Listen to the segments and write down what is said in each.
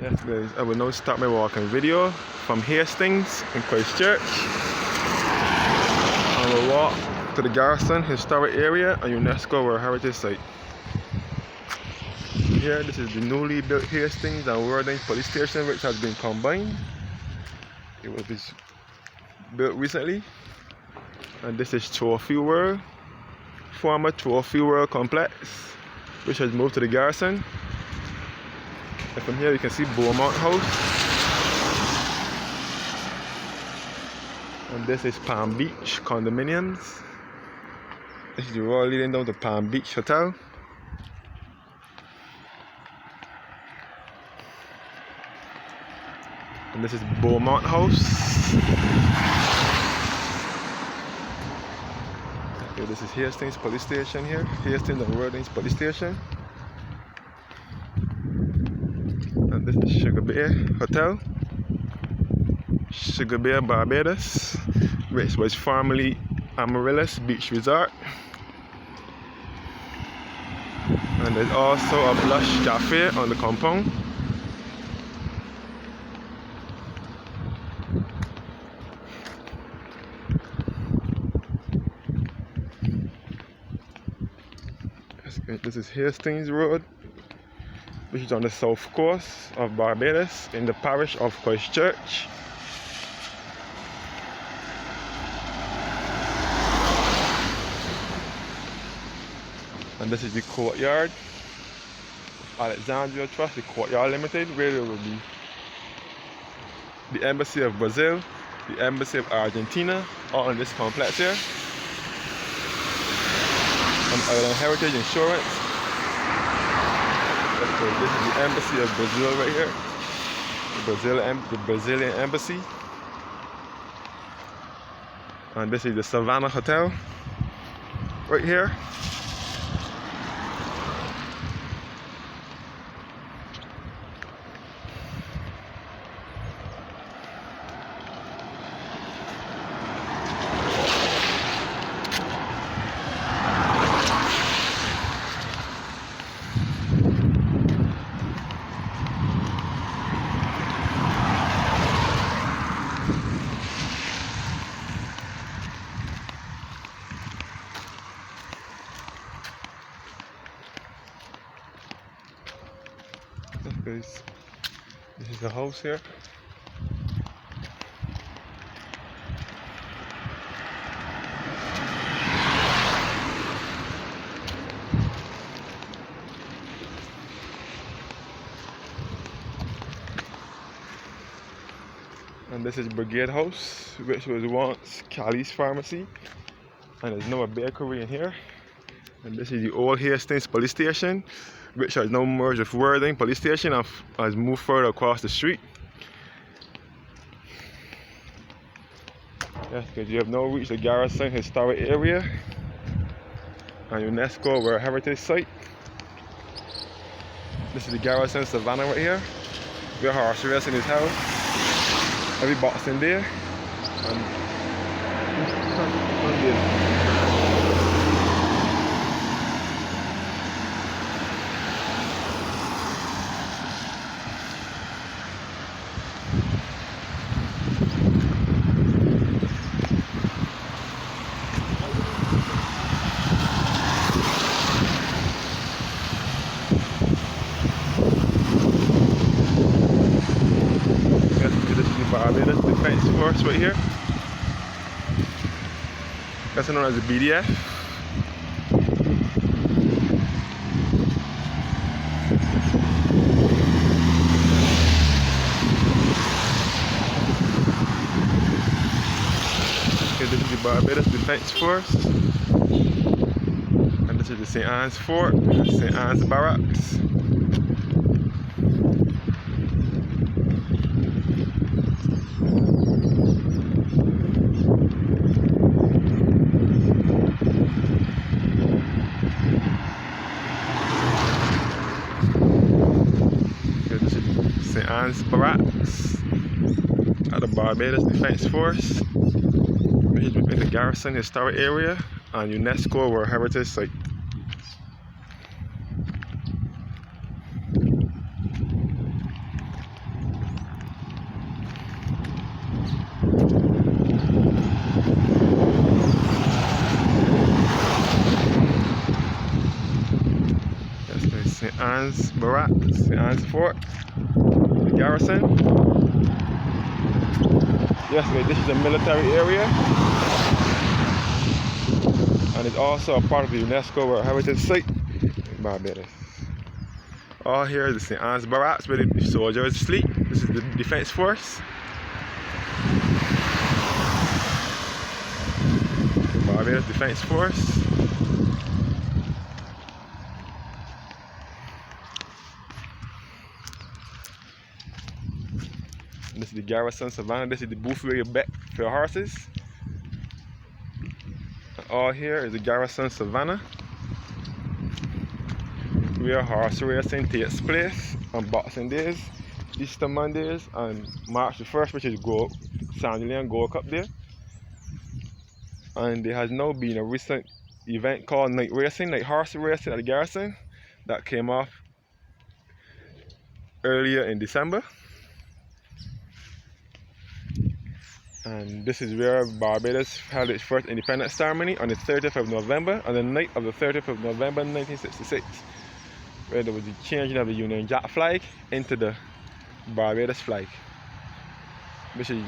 Yes guys, I will now start my walking video from Hastings in Christchurch. I will walk to the Garrison historic area and UNESCO World Heritage Site. Here, this is the newly built Hastings and Worthing police station, which has been combined. It was built recently. And this is Trophy World, former Trophy World complex, which has moved to the Garrison. And from here you can see Beaumont House. And this is Palm Beach condominiums. This is the road leading down to Palm Beach Hotel. And this is Beaumont House. Okay, this is Hastings Police Station here. Hastings and Worthing Police Station. And this is Sugar Bay Hotel. Sugar Bay, Barbados, which was formerly Amaryllis Beach Resort. And there's also a Blush Cafe on the compound. This is Hastings Road, which is on the south coast of Barbados in the parish of Christchurch. And this is the courtyard of Alexandria Trust, the Courtyard Limited, where there will be the Embassy of Brazil, the Embassy of Argentina, all in this complex here. And Island Heritage Insurance. This is the Embassy of Brazil right here. The Brazilian Embassy. And this is the Savannah Hotel right here. This is the house here. And this is Brigade House, which was once Callie's Pharmacy, and there's now a bakery in here. And this is the old Hastings Police Station, which has now merged with Worthing Police Station and has moved further across the street. Yes, because you have now reached the Garrison historic area and UNESCO World Heritage Site. This is the Garrison Savannah right here, where horse racing is held every Boxing Day. Barbados Defense Force right here. That's known as the BDF. Okay, this is the Barbados Defense Force. And this is the St. Anne's Fort, St. Anne's Barracks. St. Anne's Barracks at the Barbados Defense Force, which is within the Garrison historic area and UNESCO World Heritage Site. Anne's Barracks, St. Anne's Fort, the Garrison. Yes, this is a military area, and it's also a part of the UNESCO World Heritage Site in Barbados. All here is the St. Anne's Barracks where the soldiers sleep. This is the Defense Force. The Barbados Defense Force. This is the Garrison Savannah. This is the booth where you bet for your horses. And all here is the Garrison Savannah, where horse racing takes place on Boxing Days, Easter Mondays, and March the 1st, which is Sandallian Gold Cup Day. And there has now been a recent event called night horse racing at the Garrison that came off earlier in December. And this is where Barbados held its first independence ceremony on the 30th of November, on the night of the 30th of November 1966, where there was the changing of the Union Jack flag into the Barbados flag, which is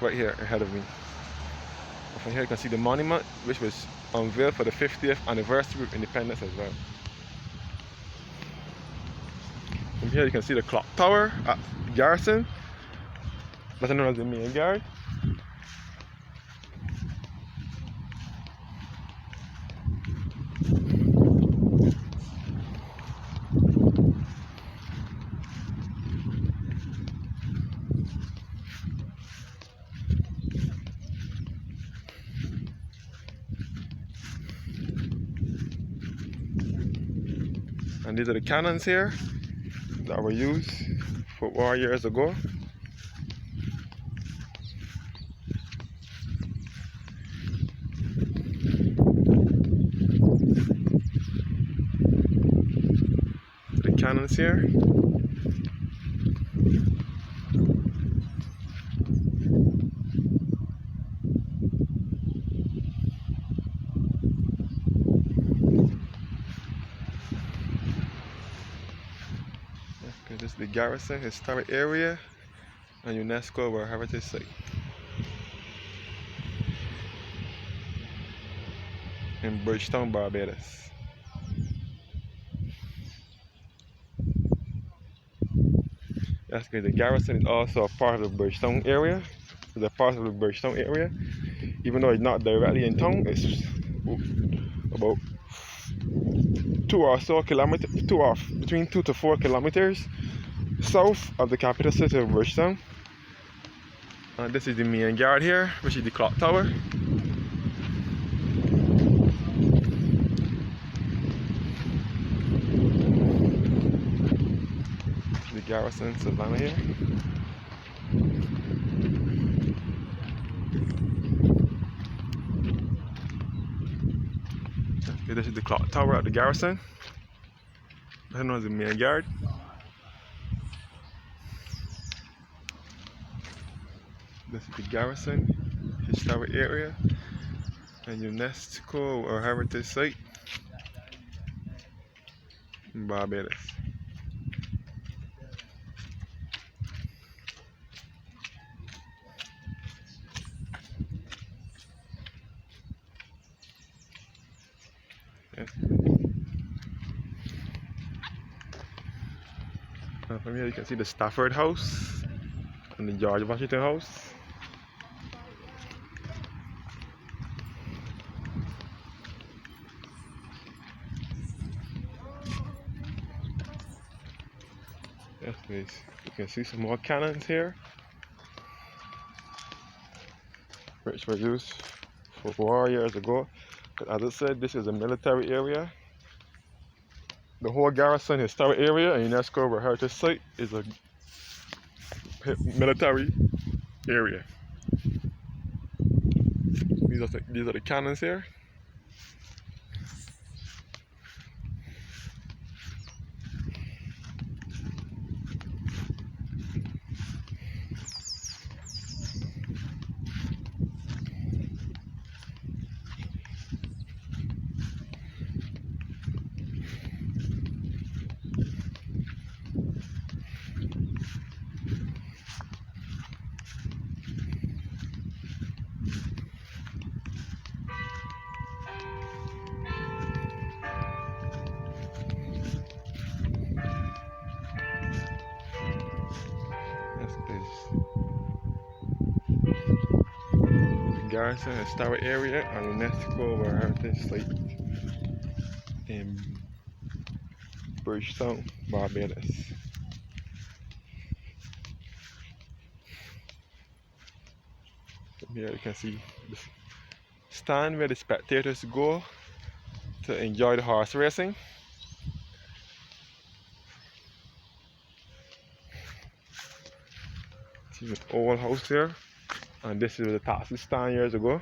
right here ahead of me. From here you can see the monument, which was unveiled for the 50th anniversary of independence as well. From here you can see the clock tower at Garrison, better known as the main guard. And these are the cannons here that were used for war years ago. The cannons here. This is the Garrison Historic Area and UNESCO World Heritage Site in Bridgetown, Barbados. That's good. The Garrison is also a part of the Bridgetown area. It's a part of the Bridgetown area, even though it's not directly in town. It's about 2 or so kilometers, between 2 to 4 kilometers south of the capital city of Bridgetown. And this is the main guard here, which is the clock tower. The Garrison Savannah here. Okay, this is the clock tower at the Garrison. That was the main guard. This is the Garrison Historic Area and UNESCO or Heritage Site in Barbados. Yes. From here you can see the Stafford House and the George Washington House. Yes, please. You can see some more cannons here, which were used for war years ago. But as I said, this is a military area. The whole Garrison Historic Area and UNESCO World Heritage Site is a military area. These are the cannons here. Garrison Historic Area and UNESCO World Heritage Site in Bridgetown, Barbados. From here you can see the stand where the spectators go to enjoy the horse racing. See an old house here, and this is the taxi stand years ago.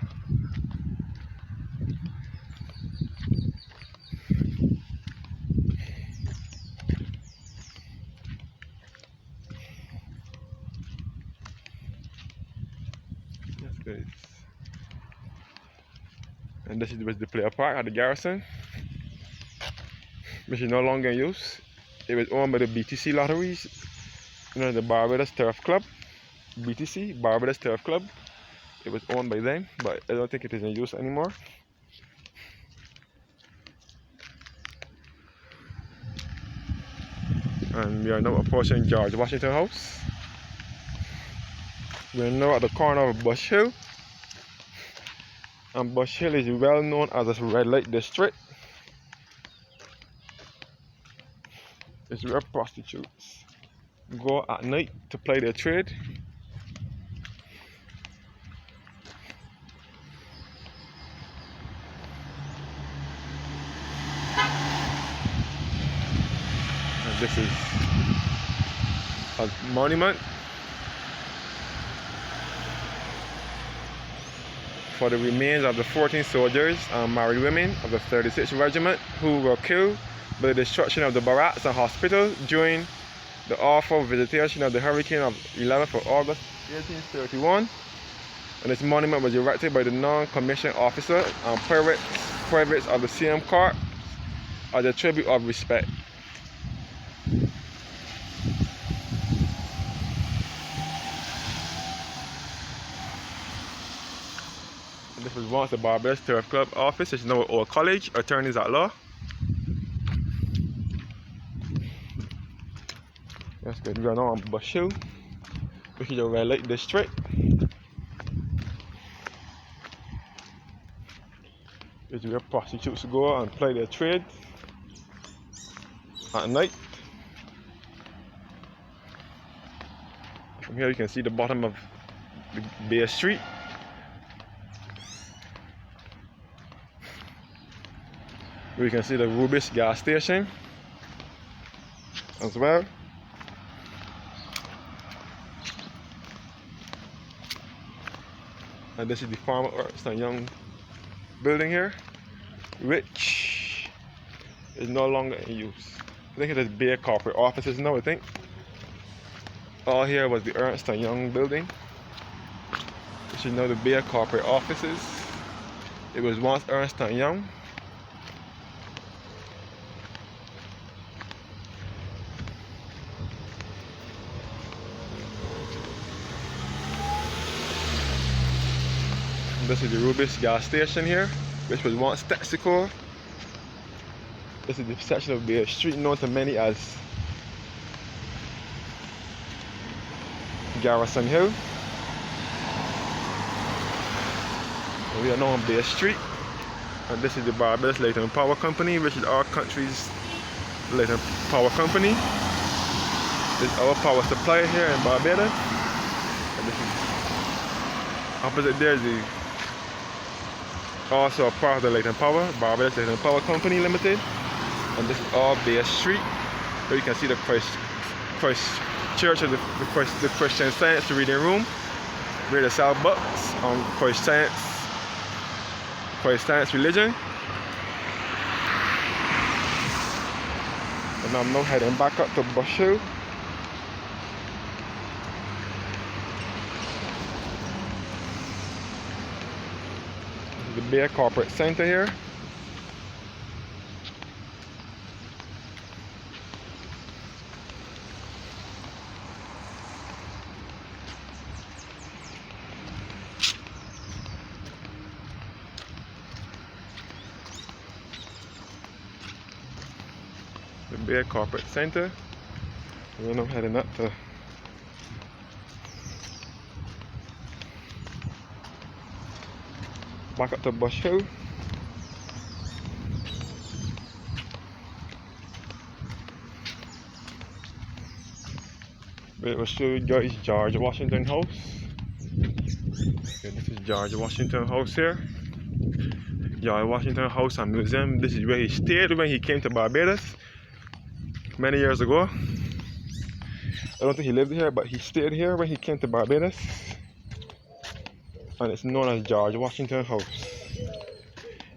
Yes, guys. And this is the player park at the Garrison, which is no longer in use. It was owned by the BTC Lotteries, you know, the Barbados Turf Club. BTC, Barbados Turf Club. It was owned by them, but I don't think it is in use anymore. And we are now approaching George Washington House. We are now at the corner of Bush Hill. And Bush Hill is well known as a red light district. It's where prostitutes go at night to play their trade. And this is a monument for the remains of the 14 soldiers and married women of the 36th Regiment who were killed by the destruction of the barracks and hospitals during the awful visitation of the hurricane of 11th of August 1831. And this monument was erected by the non-commissioned officers and privates of the same corps as a tribute of respect. This was once the Barbados Turf Club office. It's now an old college, attorneys at law. That's good. We are now on Bush Hill, which is a red light district. It's where prostitutes go and play their trade at night. From here you can see the bottom of the Bay Street. We can see the Rubis gas station as well. And this is the Farmer Ernst & Young building here, which is no longer in use. I think it is Bay corporate offices now, I think. All here was the Ernst & Young building, which is now the Bay corporate offices. It was once Ernst & Young. This is the Rubis gas station here, which was once Texaco. This is the section of the street known to many as Garrison Hill. And we are now on Bay Street. And this is the Barbados Light and Power Company, which is our country's light and power company. This is our power supplier here in Barbados. And this is opposite there is the also a part of the Light and Power, Barbados Light and Power Company Limited. And this is all Bay Street, where you can see the Christ Church of the Christian Science reading room, where they sell books on Christ Science religion. And I'm now heading back up to Bush Hill. The Bay Corporate Center here. The Bay Corporate Center. And then I'm heading up to back up to Bush Hill. But it will show you guys George Washington House. Okay, this is George Washington House here. George Washington House and Museum. This is where he stayed when he came to Barbados many years ago. I don't think he lived here, but he stayed here when he came to Barbados. And it's known as George Washington House.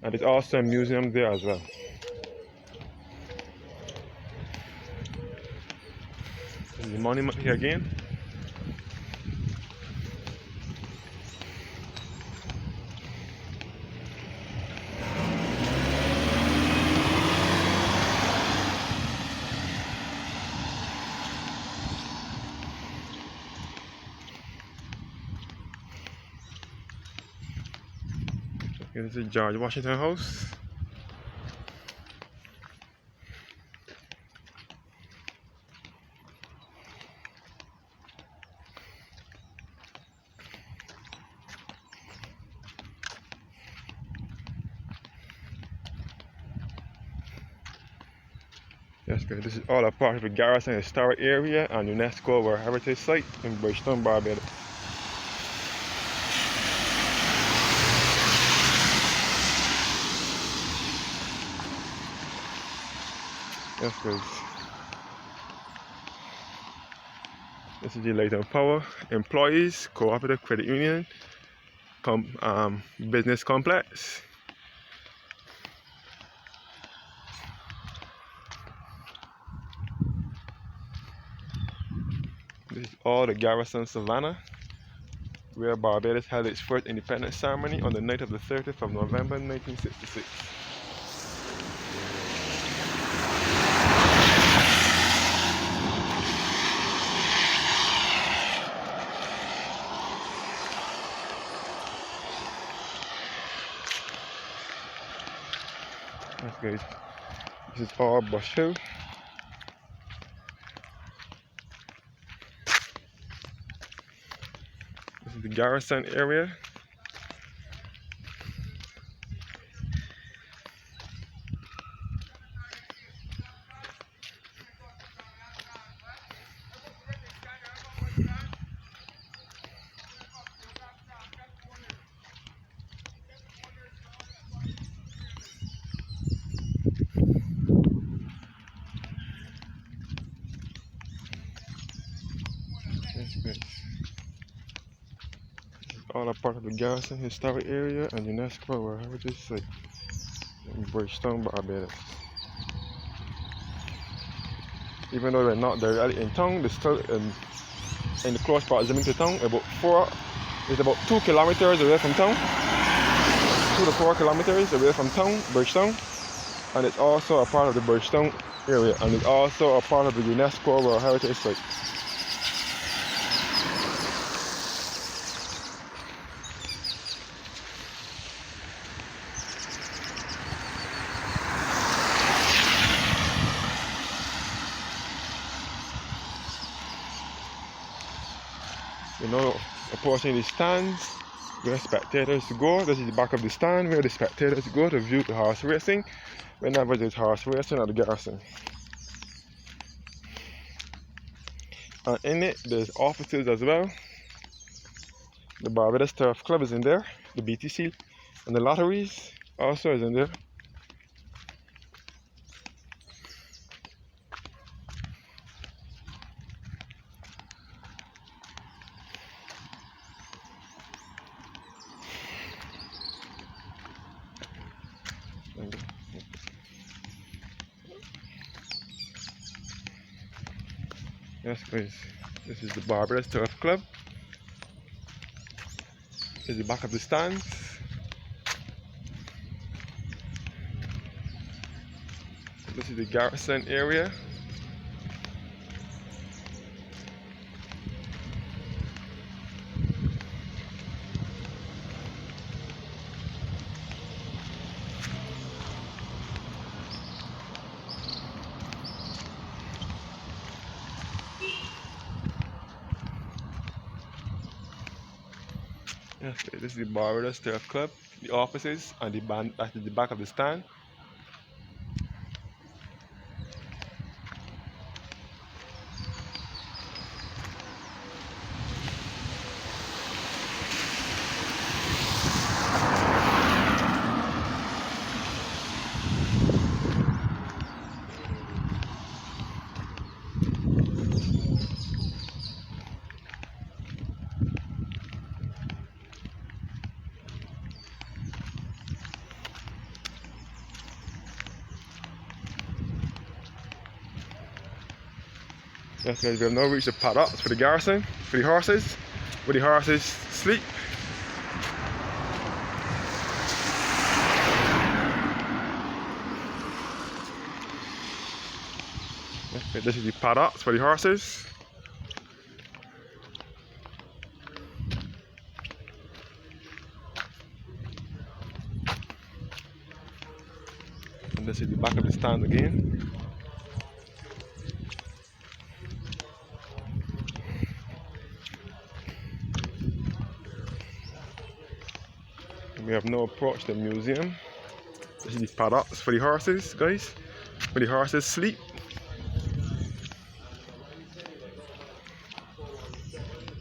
And there's also a museum there as well. There's the monument here again. This is George Washington House. Yes, guys, this is all a part of the Garrison Historic Area and UNESCO World Heritage Site in Bridgetown, Barbados. Yes, guys. This is the Light and Power Employees Cooperative Credit Union Business Complex. This is all the Garrison Savannah, where Barbados held its first independence ceremony on the night of the 30th of November 1966. Yes, guys, this is all Bush Hill. This is the Garrison area. All a part of the Garrison Historic Area and UNESCO World Heritage Site in Bridgetown, Barbados. Even though we're not directly in town, they're still in the close proximity to town. It's about 2 kilometers away from town. 2 to 4 kilometers away from town, Bridgetown. And it's also a part of the Bridgetown area, and it's also a part of the UNESCO World Heritage Site. You know, a portion of the stands where spectators go. This is the back of the stand where the spectators go to view the horse racing whenever there's horse racing at the Garrison. And in it, there's offices as well. The Barbados Turf Club is in there, the BTC, and the lotteries also is in there. Yes, guys, this is the Barbados Turf Club. This is the back of the stands. This is the Garrison area. Yes, this is the Barbados Turf Club. the offices and the band at the back of the stand. Yes guys, we have now reached the paddocks for the garrison, for the horses, where the horses sleep. Okay, this is the paddocks for the horses. And this is the back of the stand again. We have now approached the museum. This is the paddocks for the horses, guys, where the horses sleep.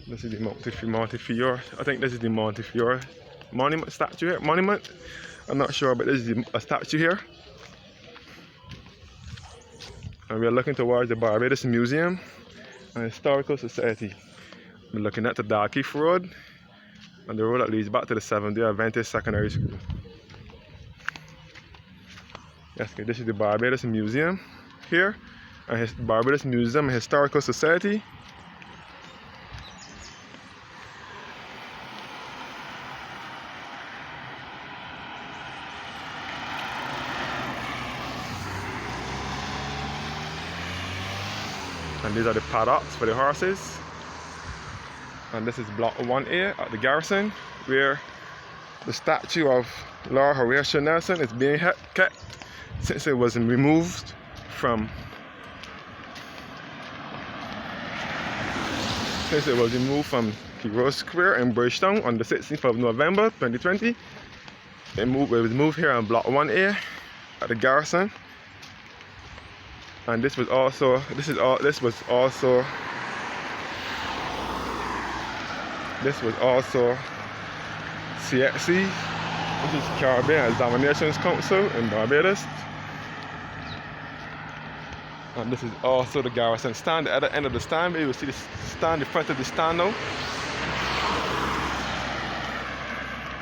This is the Montefiore. I think this is the Montefiore monument statue here. Monument? I'm not sure, but this is a statue here. And we are looking towards the Barbados Museum and Historical Society. We're looking at the Dalkeith Road and the road that leads back to the Seventh-day Adventist Secondary School. Yes, okay, this is the Barbados Museum here, and Barbados Museum and Historical Society. And these are the paddocks for the horses. And this is block 1A at the Garrison, where the statue of Lord Horatio Nelson is being kept since it was removed from Hero Square in Bridgetown on the 16th of November 2020. It was moved here on block 1A at the Garrison. And this was also CXC, which is Caribbean Examinations Council in Barbados. And this is also the Garrison stand. At the end of the stand, you will see the stand, the front of the stand now.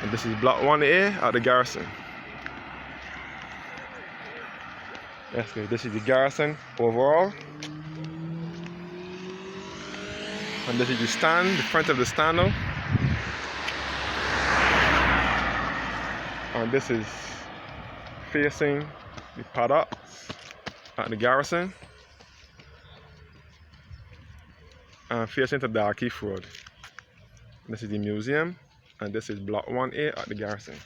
And this is block 1A at the Garrison. Yes, okay, this is the Garrison overall. And this is the stand, the front of the stand now. And this is facing the paddocks at the Garrison. And facing to Dalkeith Road. This is the museum, and this is block 1A at the Garrison.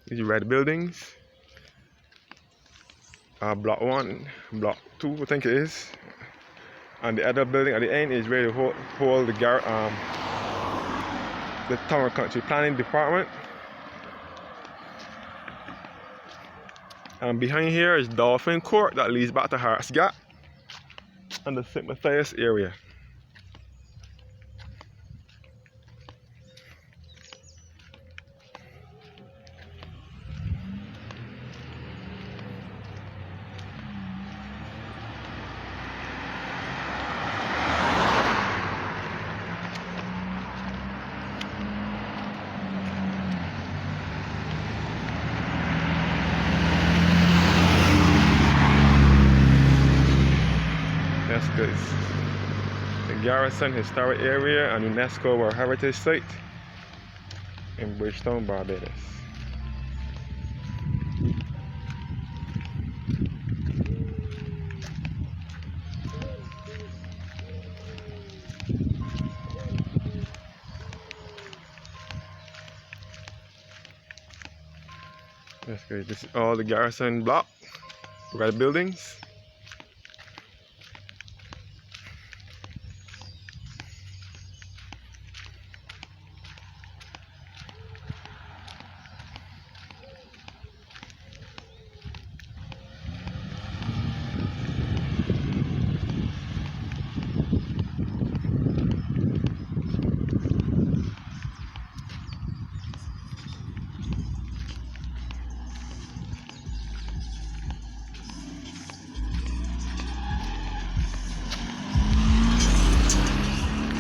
These red buildings are block 1, block 2 I think it is. And the other building at the end is where they hold the Town and Country Planning Department. And behind here is Dolphin Court that leads back to Harts Gap and the St. Matthias area. That's good. The Garrison Historic Area and UNESCO World Heritage Site in Bridgetown, Barbados. That's good. This is all the Garrison block, red buildings.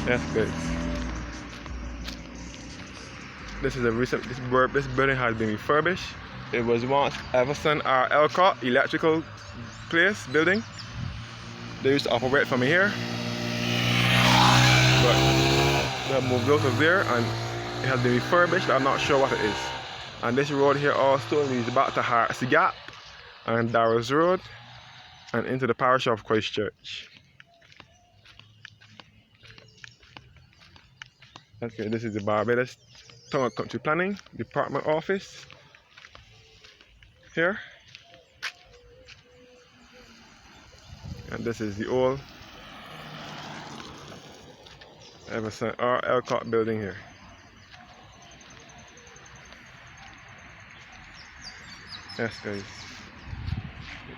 Yes, guys. This is a recent. This building has been refurbished. It was once Everson or Elcott electrical building. They used to operate from here, but they have moved out of there and it has been refurbished. I'm not sure what it is. And this road here also leads back to Hearts Gap and Darrows Road and into the parish of Christchurch. Okay, this is the Barbados Town and Country Planning Department office here. And this is the old Everson or Elcott building here. Yes, guys.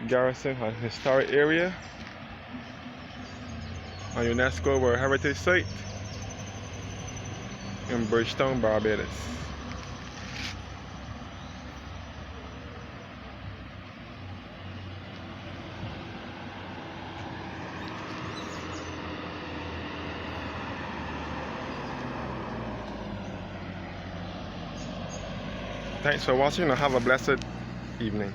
Garrison has a historic area on UNESCO World Heritage Site in Bridgetown, Barbados. Thanks for watching and have a blessed evening.